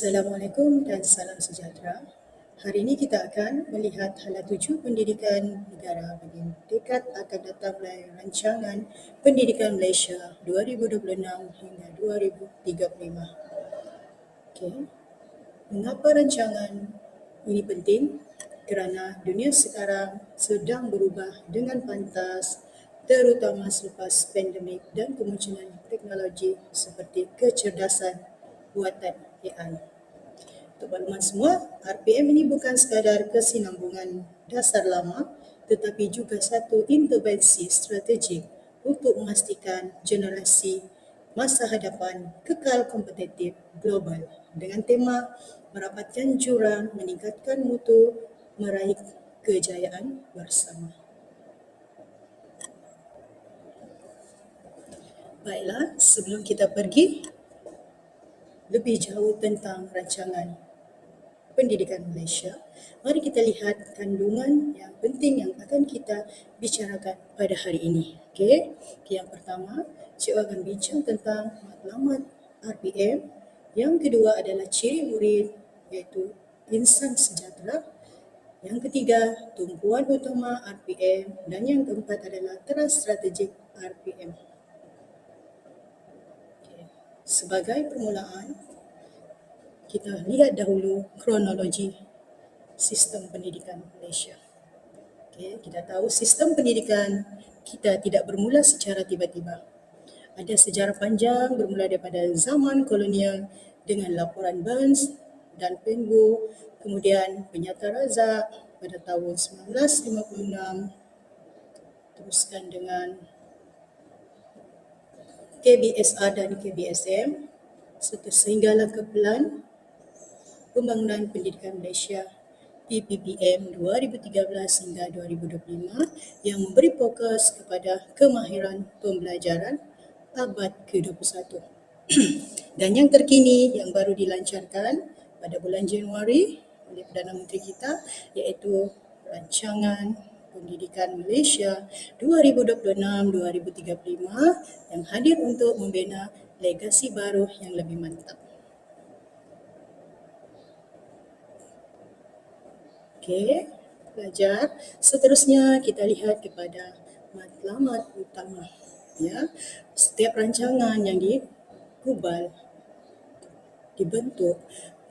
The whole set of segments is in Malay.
Assalamualaikum dan salam sejahtera. Hari ini kita akan melihat hala 7 pendidikan negara bagi dekad akan datang melalui rancangan Pendidikan Malaysia 2026 hingga 2035. Okey. Mengapa rancangan ini penting? Kerana dunia sekarang sedang berubah dengan pantas, terutama selepas pandemik dan kemunculan teknologi seperti kecerdasan buatan AI. Untuk makluman semua, RPM ini bukan sekadar kesinambungan dasar lama tetapi juga satu intervensi strategik untuk memastikan generasi masa hadapan kekal kompetitif global dengan tema merapatkan jurang, meningkatkan mutu, meraih kejayaan bersama. Baiklah, sebelum kita pergi lebih jauh tentang rancangan Pendidikan Malaysia, mari kita lihat kandungan yang penting yang akan kita bicarakan pada hari ini. Okey, yang pertama, cikgu akan bincang tentang matlamat RPM. Yang kedua adalah ciri murid iaitu insan sejahtera. Yang ketiga, tumpuan utama RPM dan yang keempat adalah teras strategik RPM. Okay. Sebagai permulaan, kita lihat dahulu kronologi sistem pendidikan Malaysia. Okay, kita tahu sistem pendidikan kita tidak bermula secara tiba-tiba. Ada sejarah panjang bermula daripada zaman kolonial dengan laporan Burns dan Pengu, kemudian Penyata Razak pada tahun 1956, teruskan dengan KBSR dan KBSM, sehinggalah ke Pelan Pembangunan Pendidikan Malaysia PPPM 2013 hingga 2025 yang memberi fokus kepada kemahiran pembelajaran abad ke-21. Dan yang terkini yang baru dilancarkan pada bulan Januari oleh Perdana Menteri kita iaitu Rancangan Pendidikan Malaysia 2026-2035 yang hadir untuk membina legasi baru yang lebih mantap. Okey, pelajar. Seterusnya kita lihat kepada matlamat utama. Ya, setiap rancangan yang digubal, dibentuk,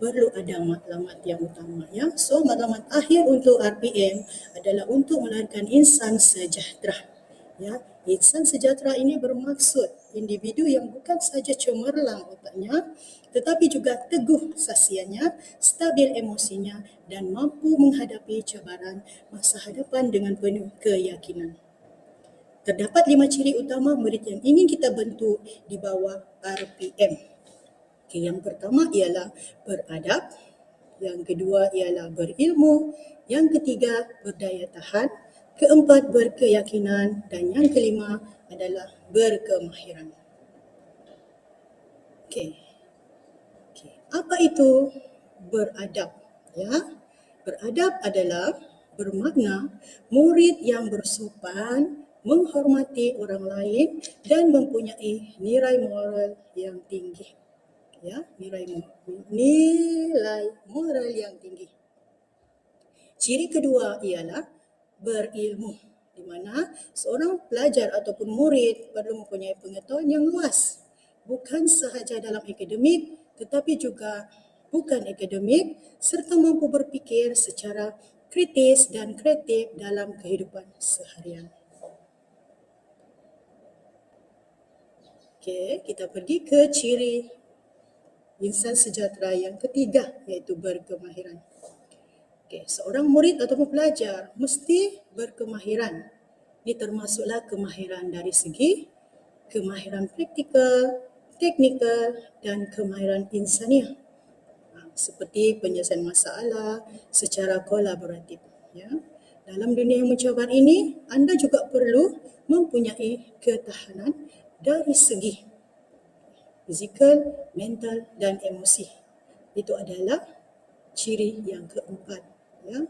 perlu ada matlamat yang utama. Ya, so matlamat akhir untuk RPM adalah untuk melahirkan insan sejahtera. Ya, insan sejahtera ini bermaksud individu yang bukan sahaja cemerlang otaknya tetapi juga teguh sasiannya, stabil emosinya dan mampu menghadapi cabaran masa hadapan dengan penuh keyakinan. Terdapat 5 ciri utama murid yang ingin kita bentuk di bawah RPM. Okay, yang pertama ialah beradab, yang kedua ialah berilmu, yang ketiga berdaya tahan, keempat berkeyakinan dan yang kelima adalah berkemahiran. Okey. Apa itu beradab? Ya, beradab adalah bermakna murid yang bersopan, menghormati orang lain dan mempunyai nilai moral yang tinggi. Ya, nilai moral yang tinggi. Ciri kedua ialah berilmu, di mana seorang pelajar ataupun murid perlu mempunyai pengetahuan yang luas, bukan sahaja dalam akademik tetapi juga bukan akademik serta mampu berfikir secara kritis dan kreatif dalam kehidupan seharian. Okey, kita pergi ke ciri insan sejahtera yang ketiga iaitu berkemahiran. Okay, seorang murid ataupun pelajar mesti berkemahiran. Ini termasuklah kemahiran dari segi kemahiran praktikal, teknikal dan kemahiran insaniah. Seperti penyelesaian masalah secara kolaboratif. Ya. Dalam dunia yang mencabar ini, anda juga perlu mempunyai ketahanan dari segi fizikal, mental dan emosi. Itu adalah ciri yang keempat. Ya.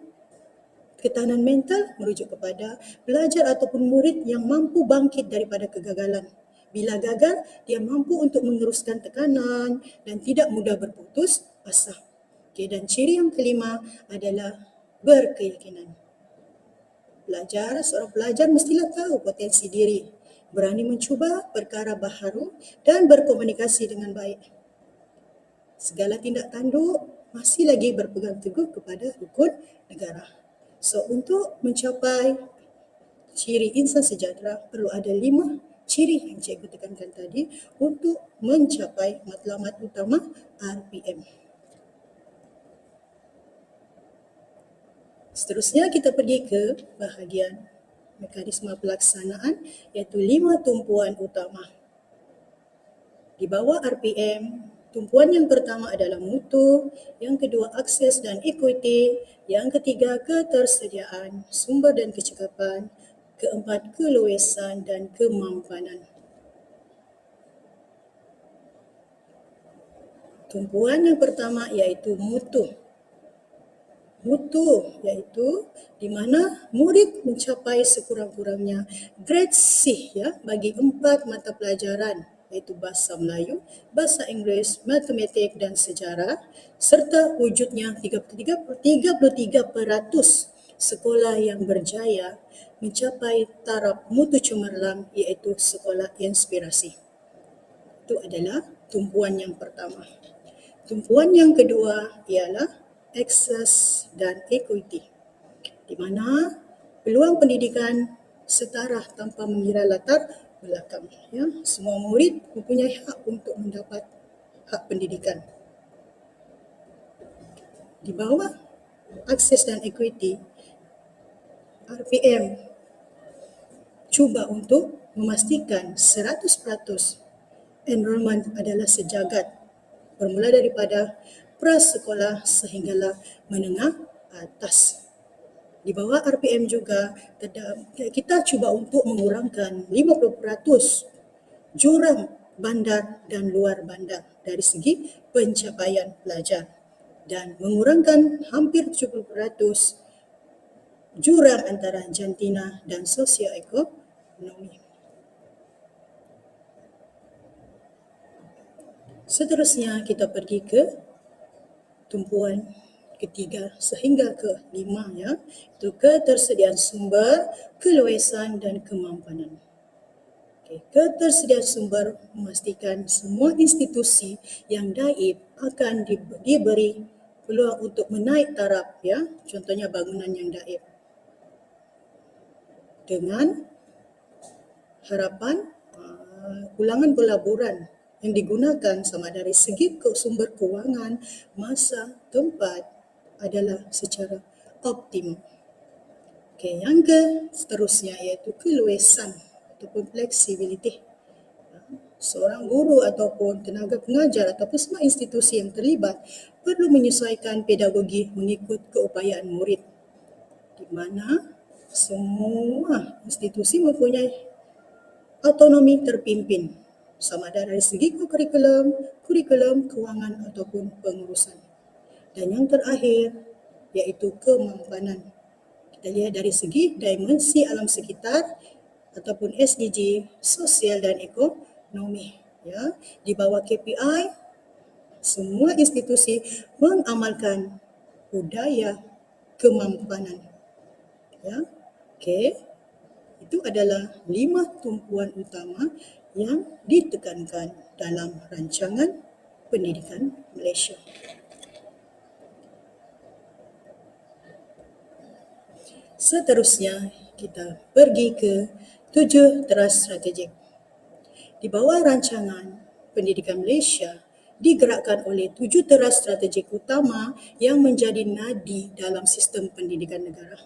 Ketahanan mental merujuk kepada pelajar ataupun murid yang mampu bangkit daripada kegagalan. Bila gagal, dia mampu untuk meneruskan tekanan dan tidak mudah berputus asah. Okey, dan ciri yang kelima adalah berkeyakinan. Seorang pelajar mestilah tahu potensi diri, berani mencuba perkara baharu dan berkomunikasi dengan baik. Segala tindak tanduk masih lagi berpegang teguh kepada rukun negara. So, untuk mencapai ciri insan sejahtera perlu ada 5 ciri yang cikgu tekankan tadi untuk mencapai matlamat utama RPM. Seterusnya kita pergi ke bahagian mekanisme pelaksanaan iaitu 5 tumpuan utama. Di bawah RPM, tumpuan yang pertama adalah mutu, yang kedua akses dan equity, yang ketiga ketersediaan sumber dan kecekapan, keempat keluasan dan kemampanan. Tumpuan yang pertama iaitu mutu. Mutu iaitu di mana murid mencapai sekurang-kurangnya grade C bagi 4 mata pelajaran iaitu Bahasa Melayu, Bahasa Inggeris, Matematik dan Sejarah serta wujudnya 33% sekolah yang berjaya mencapai taraf mutu cemerlang iaitu sekolah inspirasi. Itu adalah tumpuan yang pertama. Tumpuan yang kedua ialah akses dan equity, di mana peluang pendidikan setara tanpa mengira latar belakang. Semua murid mempunyai hak untuk mendapat hak pendidikan. Di bawah akses dan equity, RPM cuba untuk memastikan 100% enrollment adalah sejagat, bermula daripada prasekolah sehinggalah menengah atas. Di bawah RPM juga kita cuba untuk mengurangkan 50% jurang bandar dan luar bandar dari segi pencapaian pelajar dan mengurangkan hampir 70% jurang antara jantina dan sosioekonomi. Seterusnya kita pergi ke tumpuan ketiga sehingga ke-5 itu ketersediaan sumber, keluasan dan kemampanan. Ketersediaan sumber memastikan semua institusi yang daib akan diberi peluang untuk menaik taraf contohnya bangunan yang daib dengan harapan ulangan pelaburan yang digunakan sama dari segi sumber kewangan, masa, tempat adalah secara optimum. Yang seterusnya iaitu keluasan ataupun flexibility. Seorang guru ataupun tenaga pengajar ataupun semua institusi yang terlibat perlu menyesuaikan pedagogi mengikut keupayaan murid, di mana semua institusi mempunyai autonomi terpimpin sama ada dari segi kurikulum, kewangan ataupun pengurusan. Dan yang terakhir iaitu kemampanan. Kita lihat dari segi dimensi alam sekitar ataupun SDG, sosial dan ekonomi. Di bawah KPI, semua institusi mengamalkan budaya kemampanan. Itu adalah 5 tumpuan utama yang ditekankan dalam rancangan pendidikan Malaysia. Seterusnya kita pergi ke 7 teras strategik. Di bawah rancangan pendidikan Malaysia digerakkan oleh 7 teras strategik utama yang menjadi nadi dalam sistem pendidikan negara.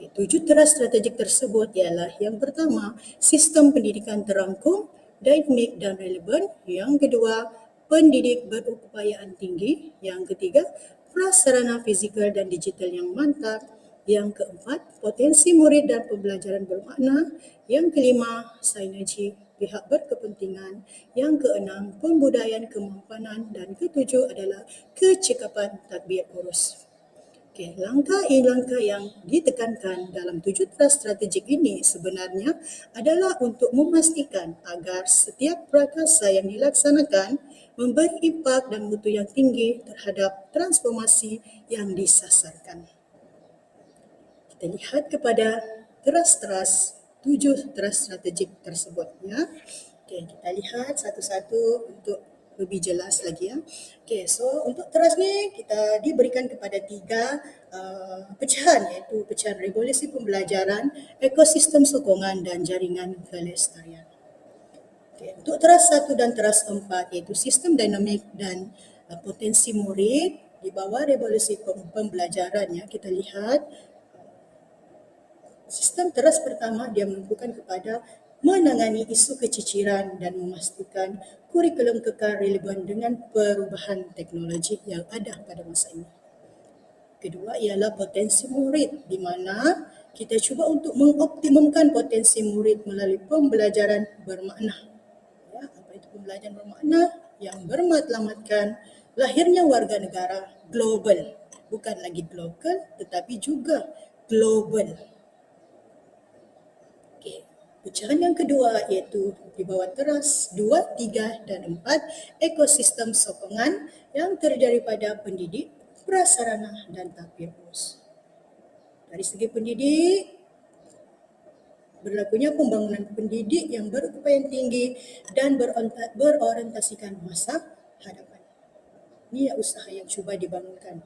7 teras strategik tersebut ialah yang pertama, sistem pendidikan terangkum, dinamik dan relevan. Yang kedua, pendidik berupayaan tinggi. Yang ketiga, prasarana fizikal dan digital yang mantap. Yang keempat, potensi murid dan pembelajaran bermakna. Yang kelima, sinergi pihak berkepentingan. Yang keenam, pembudayaan kemampanan dan ketujuh adalah kecekapan tadbir urus. Okey, langkah yang ditekankan dalam 7 teras strategik ini sebenarnya adalah untuk memastikan agar setiap prakasa yang dilaksanakan memberi impak dan mutu yang tinggi terhadap transformasi yang disasarkan. Kita lihat kepada teras-teras 7 teras strategik tersebut, ya. Okey, kita lihat satu-satu untuk lebih jelas lagi, ya. Okey, so untuk teras ni kita diberikan kepada 3 pecahan, iaitu pecahan revolusi pembelajaran, ekosistem sokongan dan jaringan kelestarian. Okay. Untuk teras 1 dan teras 4 iaitu sistem dinamik dan potensi murid di bawah revolusi pembelajaran, ya, kita lihat sistem teras pertama dia menumpukan kepada menangani isu keciciran dan memastikan kurikulum kekal relevan dengan perubahan teknologi yang ada pada masa ini. Kedua ialah potensi murid, di mana kita cuba untuk mengoptimumkan potensi murid melalui pembelajaran bermakna. Ya, apa itu pembelajaran bermakna? Yang bermatlamatkan lahirnya warga negara global. Bukan lagi lokal tetapi juga global. Okey. Pecahan yang kedua iaitu di bawah teras 2, 3 dan 4 ekosistem sokongan yang terdiri pada pendidik, prasarana dan tapirus. Dari segi pendidik, berlakunya pembangunan pendidik yang berupaya tinggi dan berorientasikan masa hadapan. Ini usaha yang cuba dibangunkan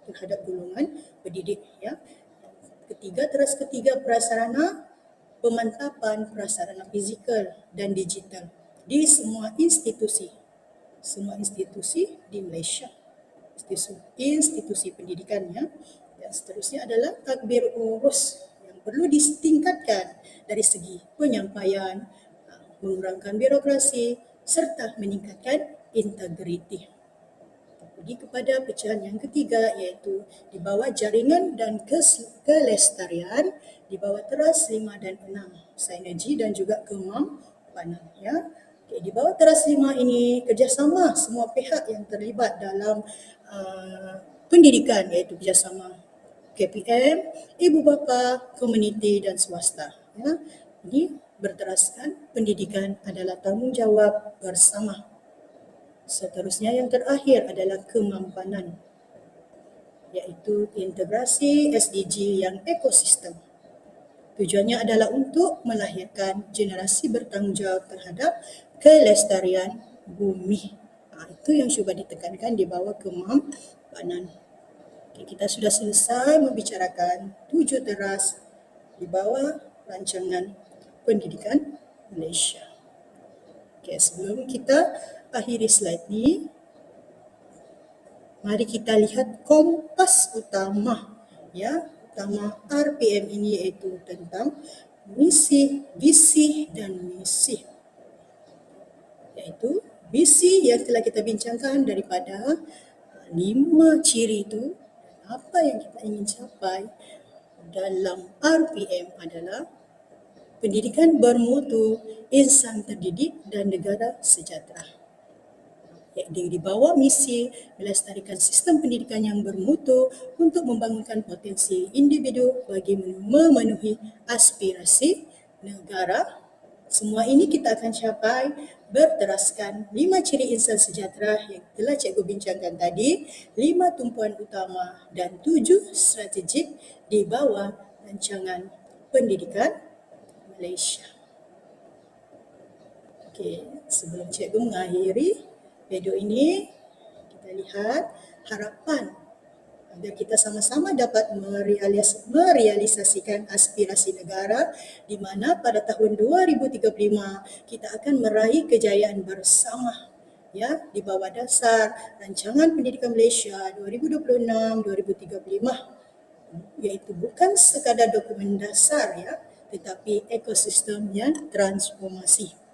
terhadap golongan pendidik, ya. Ketiga, teras ketiga prasarana, pemantapan prasarana fizikal dan digital di semua institusi di Malaysia, institusi pendidikannya. Dan seterusnya adalah takbir urus yang perlu ditingkatkan dari segi penyampaian, mengurangkan birokrasi serta meningkatkan integriti. Pergi kepada pecahan yang ketiga iaitu di bawah jaringan dan kelestarian di bawah teras 5 dan 6, sinergi dan juga kemampanan, ya. Okay, di bawah teras 5 ini kerjasama semua pihak yang terlibat dalam pendidikan, iaitu kerjasama KPM, ibu bapa, komuniti dan swasta, ya. Ini berteraskan pendidikan adalah tanggungjawab bersama. Seterusnya yang terakhir adalah kemampanan, iaitu integrasi SDG yang ekosistem. Tujuannya adalah untuk melahirkan generasi bertanggungjawab terhadap kelestarian bumi. Itu yang cuba ditekankan di bawah kemampanan. Okay, kita sudah selesai membicarakan 7 teras di bawah rancangan pendidikan Malaysia. Okay, sebelum kita akhiri slide ni, mari kita lihat kompas utama, ya, utama RPM ini, iaitu tentang misi, visi dan misi. Iaitu visi yang telah kita bincangkan daripada 5 ciri itu, apa yang kita ingin capai dalam RPM adalah pendidikan bermutu, insan terdidik dan negara sejahtera. Di bawah misi melestarikan sistem pendidikan yang bermutu untuk membangunkan potensi individu bagi memenuhi aspirasi negara. Semua ini kita akan capai berteraskan 5 ciri insan sejahtera yang telah cikgu bincangkan tadi, 5 tumpuan utama dan 7 strategik di bawah rancangan pendidikan Malaysia. Okey, sebelum cikgu mengakhiri video ini, kita lihat harapan agar kita sama-sama dapat merealisasikan aspirasi negara di mana pada tahun 2035 kita akan meraih kejayaan bersama, ya, di bawah dasar rancangan pendidikan Malaysia 2026-2035, iaitu bukan sekadar dokumen dasar, ya, tetapi ekosistem yang transformasi.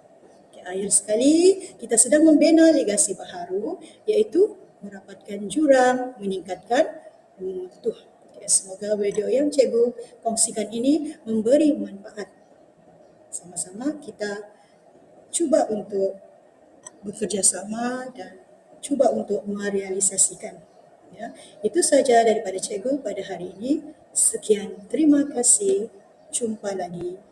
Akhir sekali, kita sedang membina legasi baharu, iaitu merapatkan jurang, meningkatkan mutu. Semoga video yang cikgu kongsikan ini memberi manfaat. Sama-sama kita cuba untuk bekerjasama dan cuba untuk merealisasikan Ya, itu saja daripada cikgu pada hari ini. Sekian, terima kasih. Jumpa lagi.